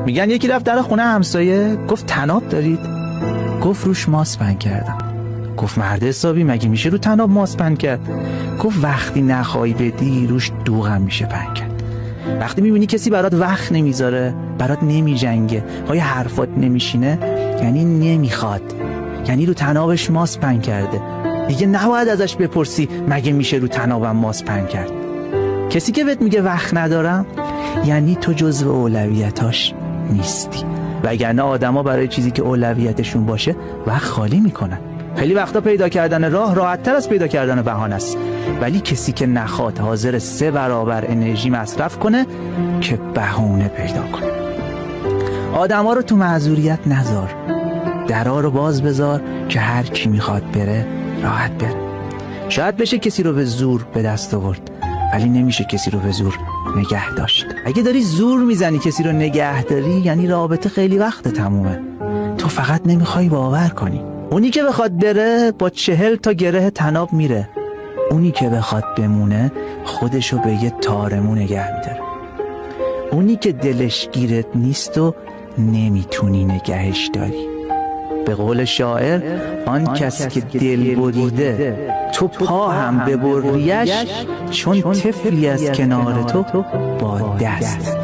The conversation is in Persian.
میگن یکی رفت در خونه همسایه، گفت طناب دارید؟ گفت روش ماس پهن کردم. گفت مرد حسابی مگه میشه رو طناب ماس پهن کرد؟ گفت وقتی نخوای بدی روش دوغم میشه پهن کرد. وقتی میبینی کسی برات وقت نمیذاره، برات نمیجنگه، پای حرفات نمیشینه، یعنی نمیخواد، یعنی رو طنابش ماس پهن کرده. دیگه نباید ازش بپرسی مگه میشه رو طنابم ماس پهن کرد. کسی که بهت میگه وقت ندارم، یعنی تو جزو اولویتاش نیستی. وگرنه آدما برای چیزی که اولویتشون باشه وقت خالی میکنن. خیلی وقتا پیدا کردن راه راحت‌تر از پیدا کردن بهانه است، ولی کسی که نخواد حاضر 3 برابر انرژی مصرف کنه که بهونه پیدا کنه. آدما رو تو معذوریت نذار، درا رو باز بذار که هر کی میخواد بره راحت بره. شاید بشه کسی رو به زور به دست آورد، ولی نمیشه کسی رو به زور نگه داشت. اگه داری زور میزنی کسی رو نگه داری، یعنی رابطه خیلی وقت تمومه. تو فقط نمیخوای باور کنی. اونی که بخواد بره با 40 تا گره طناب میره. اونی که بخواد بمونه خودشو به یه تارمو نگه میداره. اونی که دلش گیرت نیست و نمیتونی نگهش داری. به قول شاعر، آن کس که دل بریده تو پا هم ببریش، چون طفلی از کنار تو با دست